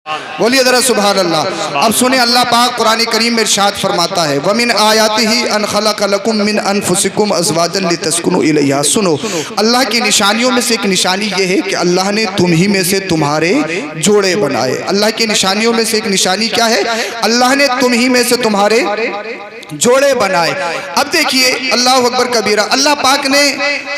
بولیے ذرا سبحان اللہ۔ اب سنیں اللہ پاک قرآن کریم میں ارشاد فرماتا ہے وَمِنْ آیَاتِهِ أَنْ خَلَقَ لَكُم مِّنْ أَنفُسِكُمْ أَزْوَاجًا لِتَسْكُنُوا إِلَيْهَا۔ سنو، اللہ کی نشانیوں میں سے ایک نشانی یہ ہے کہ اللہ نے تم ہی میں سے تمہارے جوڑے بنائے۔ اللہ کی نشانیوں میں سے ایک نشانی کیا ہے؟ اللہ نے تم ہی میں سے تمہارے جوڑے بنائے۔ اب دیکھیے اللہ اکبر کبیرہ، اللہ پاک نے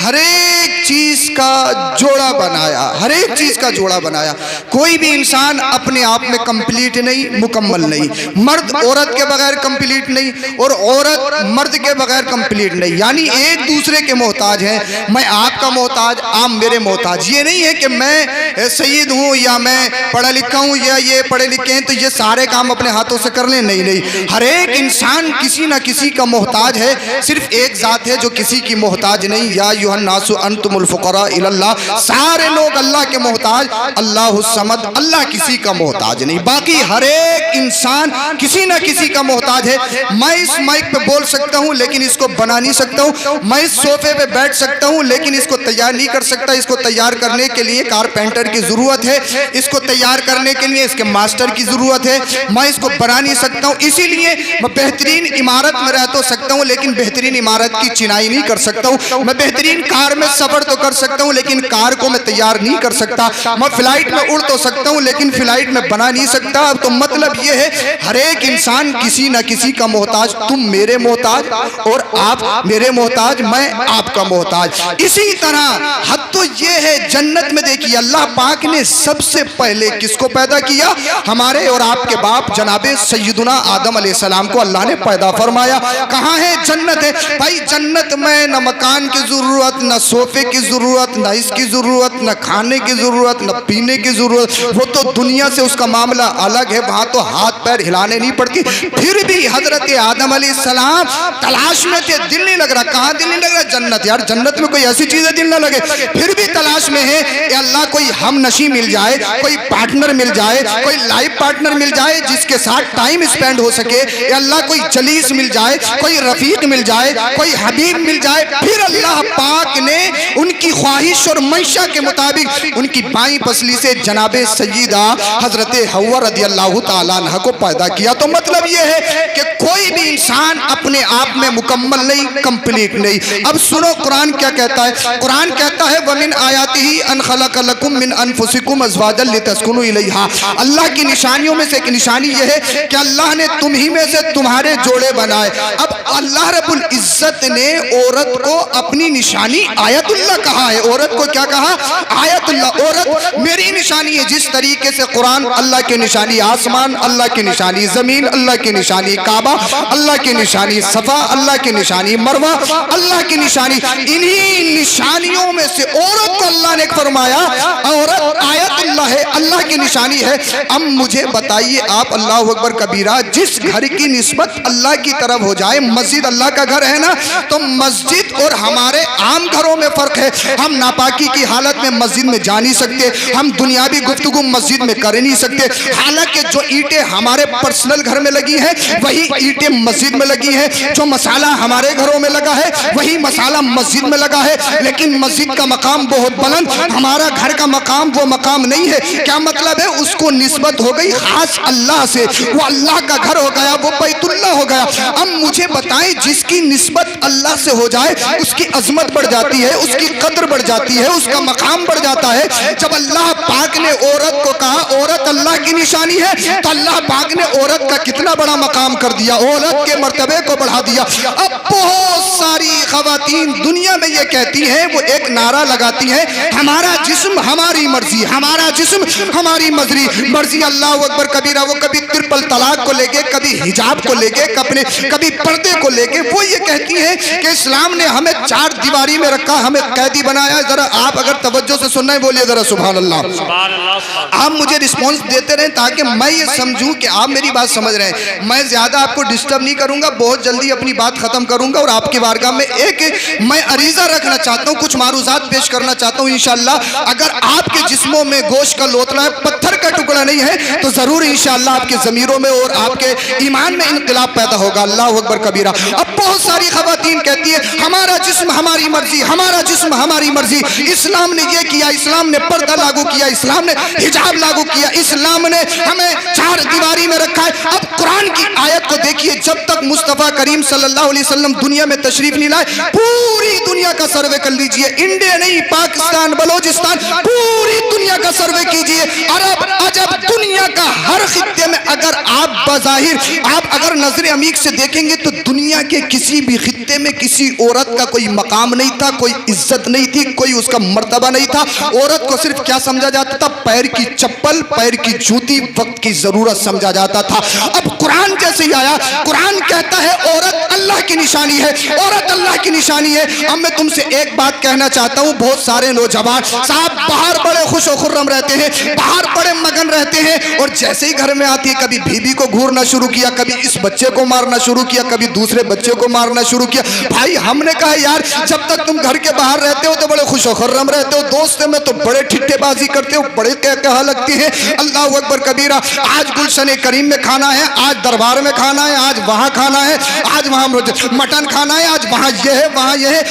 ہر ایک چیز کا جوڑا بنایا، ہر ایک چیز کا جوڑا بنایا۔ کوئی بھی انسان اپنے آپ میں کمپلیٹ نہیں، مکمل نہیں۔ مرد عورت کے بغیر کمپلیٹ نہیں، اور عورت مرد کے بغیر کمپلیٹ نہیں، یعنی ایک دوسرے کے محتاج ہیں۔ میں آپ کا محتاج، آپ میرے محتاج۔ یہ نہیں ہے کہ میں سید ہوں یا میں پڑھا لکھا ہوں یا یہ پڑھے لکھے ہیں تو یہ سارے کام اپنے ہاتھوں سے کر لیں، نہیں نہیں۔ ہر ایک انسان کسی نہ کسی کا محتاج ہے، صرف ایک ذات ہے جو کسی کی محتاج نہیں۔ یا ایھا الناس انتم الفقراء الی اللہ، سارے لوگ اللہ کے محتاج، اللہ الصمد، اللہ کسی کا محتاج نہیں۔ باقی ہر ایک انسان کسی نہ کسی کا محتاج ہے۔ میں اس مائک پہ بول سکتا ہوں لیکن اس کو بنا نہیں سکتا ہوں، میں اس صوفے پہ بیٹھ سکتا ہوں لیکن اس کو تیار نہیں کر سکتا۔ اس کو تیار کرنے کے لیے کارپینٹر کی ضرورت ہے، اس کو تیار کرنے کے لیے اس کے ماسٹر کی ضرورت ہے۔ میں اس کو بنا نہیں سکتا ہوں، اسی لیے میں بہترین عمارت میں رہ تو سکتا ہوں لیکن بہترین عمارت کی چنائی نہیں کر سکتا ہوں۔ میں بہترین کار میں سفر تو کر سکتا ہوں لیکن کار کو میں تیار نہیں کر سکتا۔ میں فلائٹ میں اڑ تو سکتا ہوں لیکن فلائٹ میں بنا نہیں سکتا۔ اب تو مطلب یہ ہے ہر ایک انسان کسی نہ کسی کا محتاج، تم میرے محتاج اور آپ میرے محتاج، میں آپ کا محتاج۔ اسی طرح حد تو یہ ہے جنت میں دیکھیے اللہ پاک نے سب سے پہلے کس کو پیدا کیا؟ ہمارے اور آپ کے باپ جناب سیدنا آدم علیہ السلام کو اللہ نے پیدا فرمایا۔ کہاں ہے؟ جنت ہے بھائی۔ جنت میں نہ مکان کی ضرورت، نہ صوفے کی ضرورت، نہ اس کی ضرورت، نہ کھانے کی ضرورت، نہ پینے کی ضرورت۔ وہ تو دنیا سے اس کا معاملہ الگ ہے، وہاں تو ہاتھ پیر ہلانے نہیں پڑتی۔ پھر بھی حضرت آدم علیہ السلام تلاش میں تھے، دل نہیں لگ رہا۔ کہاں دل نہیں لگ رہا؟ جنت۔ یار جنت میں کوئی ایسی چیز ہے دل نہ لگے؟ پھر بھی تلاش میں ہے کہ اللہ کوئی ہم نشیں مل جائے، کوئی پارٹنر مل جائے، کوئی لائف پارٹنر مل جائے جس کے ساتھ ٹائم اسپینڈ ہو سکے، یا اللہ کوئی جلیس مل جائے، کوئی رفیق مل جائے، کوئی حبیب مل جائے۔ پھر اللہ پاک نے ان کی خواہش اور منشا کے مطابق ان کی بائیں پسلی سے جناب سیدہ حضرت حوا رضی اللہ تعالیٰ عنہ کو پیدا کیا۔ تو مطلب یہ ہے کہ کوئی بھی انسان اپنے آپ میں مکمل نہیں، کمپلیٹ نہیں۔ اب سنو قرآن کیا کہتا ہے۔ قرآن کہتا ہے وَمِنْ آیَاتِهِ أَنْ خَلَقَ لَكُم مِّنْ أَنفُسِكُمْ أَزْوَاجًا لِتَسْكُنُوا إِلَيْهَا۔ اللہ کی نشانیوں میں سے ایک نشانی یہ ہے کہ اللہ نے تم ہی میں سے تمہارے جوڑے بنائے۔ اب اللہ رب العزت نے عورت کو اپنی نشانی آیت اللہ کہا ہے۔ عورت کو کیا کہا؟ آیت اللہ۔ عورت میری نشانی ہے۔ جس طریقے سے قرآن اللہ کی نشانی آسمان، اللہ کی نشانی زمین، اللہ کی نشانی کعبہ، اللہ کی نشانی صفا، اللہ کی نشانی مروہ، اللہ کی نشانی، انہی نشانیوں میں سے عورت کو اللہ نے فرمایا عورت آیت اللہ ہے، اللہ کی نشانی ہے۔ اب مجھے بتائیے آپ، اللہ اکبر کبیرہ، جس گھر کی نسبت اللہ کی طرف ہو جائے، مسجد اللہ کا گھر ہے نا، تو مسجد اور ہمارے عام گھروں میں فرق ہے۔ ہم ناپاکی کی حالت میں مسجد میں جا نہیں سکتے، ہم دنیاوی گفتگو مسجد میں کر نہیں سکتے، حالانکہ جو اینٹیں ہمارے پرسنل گھر میں لگی ہیں وہی اینٹیں مسجد میں لگی ہیں، جو مسالہ ہمارے گھروں میں لگا ہے وہی مسالہ مسجد میں لگا ہے، لیکن مسجد کا مقام بہت بلند، ہمارا گھر کا مقام وہ مقام نہیں ہے۔ کیا مطلب ہے؟ اس کو نسبت ہو گئی خاص اللہ سے، وہ اللہ کا گھر ہو گیا، وہ بیت اللہ ہو گیا۔ اب مجھے بتائیں جس کی نسبت اللہ سے ہو جائے اس کی عظمت بڑھ جاتی ہے، اس کی قدر بڑھ جاتی ہے، اس کا مقام بڑھ جاتا ہے۔ جب اللہ پاک نے عورت کو کہا عورت اللہ کی نشانی ہے تو اللہ پاک نے عورت کا کتنا بڑا مقام کر دیا، عورت کے مرتبے کو بڑھا دیا۔ اب بہت ساری خواتین دنیا میں یہ کہتی ہیں، وہ ایک نعرہ لگاتی ہیں ہمارا جسم ہماری مرضی، ہمارا جسم ہماری مرضی۔ اللہ اکبر کبیرہ، وہ کبھی ٹرپل طلاق کو لے کے، کبھی حجاب کو لے کے، کبھی پردے کو لے کے، وہ یہ کہتی ہیں کہ اسلام نے ہمیں چار دیواری میں رکھا، ہمیں قیدی بنایا۔ ذرا آپ اگر توجہ سے سننا ہے بولیے ذرا سبحان اللہ۔ آپ مجھے رسپونس دیتے رہیں تاکہ میں یہ سمجھوں کہ آپ میری بات سمجھ رہے ہیں۔ میں زیادہ آپ کو ڈسٹرب نہیں کروں گا، بہت جلدی اپنی بات ختم کروں گا اور آپ کی بارگاہ میں ایک میں عریضہ رکھنا چاہتا ہوں، کچھ معروضات پیش کرنا چاہتا ہوں انشاءاللہ۔ اگر آپ کے جسموں میں گوشت کا لوتنا ہے، پتھر کا ٹکڑا نہیں ہے، تو ضرور انشاءاللہ آپ کے ضمیروں میں اور آپ کے ایمان میں انقلاب پیدا ہوگا۔ اللہ اکبر کبیرہ۔ اب بہت ساری خواتین کہتی ہے ہمارا جسم ہماری مرضی، ہمارا جسم جسم ہماری مرضی. اسلام نے یہ کیا, اسلام نے پردہ لاگو کیا, اسلام نے حجاب لاگو کیا, اسلام نے ہمیں چار دیواری میں رکھا ہے. اب قرآن کی آیت کو دیکھیے, جب تک مصطفیٰ کریم صلی اللہ علیہ وسلم دنیا میں تشریف نہیں لائے, پوری دنیا کا سروے کر لیجئے, انڈیا نہیں, پاکستان, بلوچستان, پوری دنیا کا سروے کیجئے, عرب, عجب, دنیا کا ہر خطے میں اگر آپ بظاہر آپ اگر نظر عمیق سے دیکھیں گے تو دنیا کے کسی بھی خطے میں کسی عورت کا کوئی مقام نہیں تھا, کوئی عزت نہیں تھی, کوئی اس کا مرتبہ نہیں تھا. عورت کو صرف کیا سمجھا جاتا تھا؟ پیر کی چپل, پیر کی جوتی, وقت کی ضرورت سمجھا جاتا تھا. اب قرآن جیسے ہی آیا, قرآن کہتا ہے عورت اللہ کی نشانی ہے, عورت اللہ کی نشانی ہے. اب میں تم سے ایک بات کہنا چاہتا ہوں, بہت سارے نوجوان صاحب باہر بڑے خوش و خرم رہتے ہیں, باہر بڑے مگن رہتے ہیں, اور جیسے ہی گھر میں آتی ہے کبھی بیوی کو گھورنا شروع کیا, کبھی اس بچے کو مارنا شروع کیا, کبھی دوسرے بچے کو مارنا شروع کیا. بھائی ہم نے کہا یار جب تک تم گھر کے باہر رہتے ہو تو بڑے خوش و خرم رہتے ہو, دوست میں تو بڑے ٹھٹے بازی کرتے ہو, بڑے کہا لگتی ہیں. اللہ اکبر کبیرہ. آج گلشن کریم میں کھانا ہے, آج دربار میں کھانا ہے, آج وہاں کھانا ہے, آج وہاں مٹن کھانا ہے, آج وہاں یہ ہے, وہاں یہ ہے.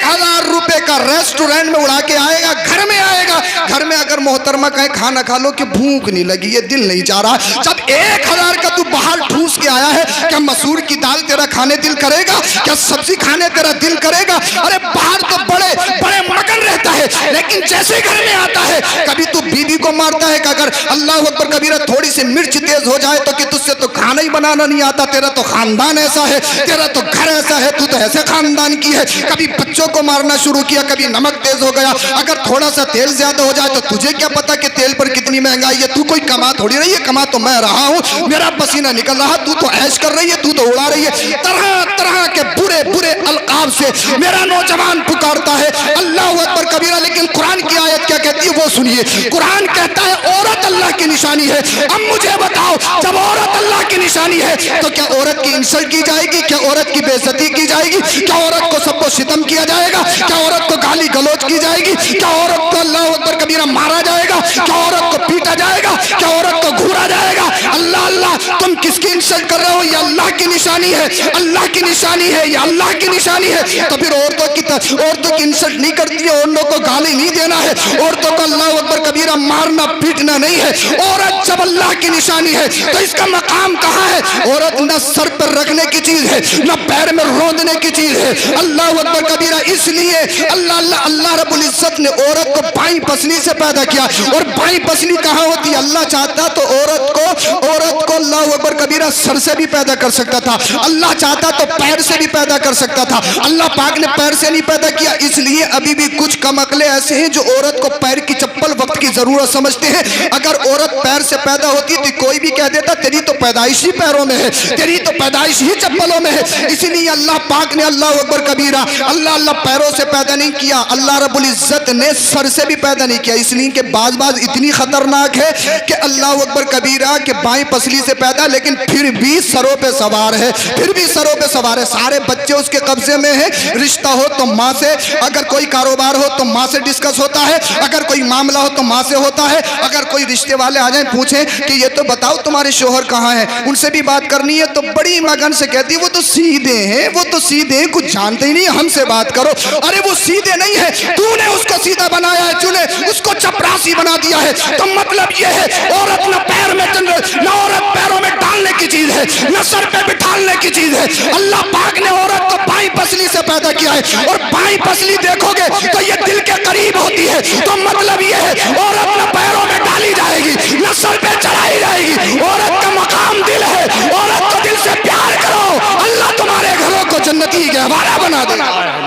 1000 روپے کا ریسٹورینٹ میں اڑا کے آئے گا, گھر میں آئے گا, گھر میں اگر محترمہ کہے کھانا کھا لو کہ بھوک نہیں لگی, یہ دل نہیں چاہ رہا. جب 1000 کا تو باہر ٹھوس کے آیا ہے, کیا مسور کی دال تیرا کھانے دل کرے گا؟ کیا سبزی کھانے تیرا دل کرے گا؟ ارے باہر تو بڑے بڑے مگن رہتا ہے, لیکن جیسے گھر میں آتا ہے کبھی تو بیوی کو مارتا ہے کہ اگر اللہ اکبر کبیرہ تھوڑی سی مرچ تیز ہو جائے تو کہ تجھ سے تو کھانا ہی بنانا نہیں آتا, تیرا تو خاندان ایسا ہے, تیرا تو گھر ایسا ہے, تو ایسے خاندان کی ہے. کبھی بچوں کو مارنا شروع کیا, کبھی نمک تیز ہو گیا, اگر تھوڑا سا تیل زیادہ ہو جائے تو تجھے کیا پتا کہ تیل پر کتنی مہنگائی ہے, تو کوئی کما تھوڑی رہی ہے, کما تو میں رہا ہوں, میرا پسینہ نکل رہا, تو عیش کر رہی ہے, تو اڑا رہی ہے. طرح طرح کے برے برے القاب سے میرا نوجوان پکارتا ہے اللہ اکبر کبیرہ. لیکن قرآن کی آیت کیا کہتی ہے وہ سنیے. قرآن کہتا ہے عورت اللہ کی نشانی ہے. اب مجھے بتاؤ, جب عورت اللہ کی نشانی ہے تو کیا عورت کی انسلٹ کی جائے گی؟ کیا عورت کی بے عزتی کی جائے گی؟ کیا عورت کو سب کو ستم کیا جائے گا؟ کیا عورت کو گالی گلوچ کی جائے گی؟ کیا عورت کو اللہ اکبر کبیرہ مارا جائے گا؟ کیا عورت کو پیٹا جائے گا؟ کیا عورت کو گھورا جائے گا؟ اللہ اللہ, تم کس کی انسلٹ کر رہے ہو؟ یہ اللہ کی نشانی ہے, اللہ کی نشانی ہے, یہ اللہ کی نشانی ہے. تو پھر عورتوں کی انسلٹ نہیں کرتی ہے, عورتوں کو گالی نہیں دینا ہے, عورتوں کو اللہ اکبر کبیرہ مارنا پیٹنا نہیں ہے. عورت جب اللہ کی نشانی ہے تو اس کا مقام کہاں ہے؟ عورت نہ سر پر رکھنے کی چیز ہے, نہ پیر میں روندنے کی چیز ہے. اللہ اکبر کبیرہ. اس لیے اللہ رب العزت نے عورت کو بائیں پسلی سے پیدا کیا. اور بائیں پسلی کہاں ہوتی ہے؟ اللہ چاہتا تو عورت کو اللہ اکبر کبیرہ سر سے بھی پیدا کر سکتا تھا, اللہ چاہتا تو پیر سے بھی پیدا کر سکتا تھا. اللہ پاک نے پیر سے نہیں پیدا کیا. اس لیے ابھی بھی کچھ کم عقلے ایسے ہیں جو عورت کو پیر کی چپل وقت کی ضرورت سمجھتے ہیں. اگر عورت پیر سے پیدا ہوتی تو کوئی بھی کہہ دیتا تیری تو پیدائش ہی پیروں میں ہے, تیری تو پیدائش ہی چپلوں میں ہے. اسی لیے اللہ پاک نے اللہ اکبر کبیرہ اللہ پیروں سے پیدا نہیں کیا, اللہ رب العزت نے سر سے بھی پیدا نہیں کیا. اس لیے کہ بعض اتنی خطرناک ہے کہ اللہ اکبر کبیرہ کہ بائیں پسلی سے پیدا, لیکن پھر بھی سروں پہ سوار ہے, پھر بھی سروں پہ سوار ہے. سارے بچے اس کے قبضے میں ہیں. رشتہ ہو تو ماں سے, اگر کوئی کاروبار ہو تو ماں سے ڈسکس ہوتا ہے, اگر کوئی معاملہ ہو تو ماں سے ہوتا ہے. اگر کوئی رشتے والے آ جائیں پوچھیں کہ یہ تو بتاؤ تمہارے شوہر کہاں ہیں, ان سے بھی بات کرنی ہے تو بڑی مگن سے کہتی وہ تو سیدھے ہیں, وہ تو سیدھے ہیں, کچھ جانتے ہی نہیں, ہم سے بات کرو. ارے وہ سیدھے نہیں ہے, تو نے اس کو سیدھا بنایا ہے, تو نے اس کو چپراسی بنا دیا ہے. تو مطلب یہ ہے عورت نہ پیر میں نہ عورت پیروں میں ڈالنے کی چیز ہے, نہ سر پہ بٹھالنے کی چیز ہے. اللہ پاک نے عورت کو بائیں پسلی سے پیدا کیا ہے, اور بائیں پسلی دیکھو گے تو یہ دل کے قریب ہوتی ہے. تو مطلب یہ ہے عورت نہ پیروں میں ڈالی جائے گی, نہ سر پہ چڑھائی جائے گی. عورت کا مقام دل ہے, عورت کو دل سے پیار کرو, اللہ تمہارے گھروں کو جنتی گہوارہ بنا دے.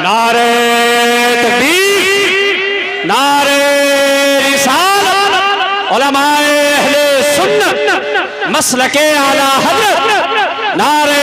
نعرہ تکبیر, نعرہ رسالت, علماء اہل سنت مسلک اعلی حضرت, نعرہ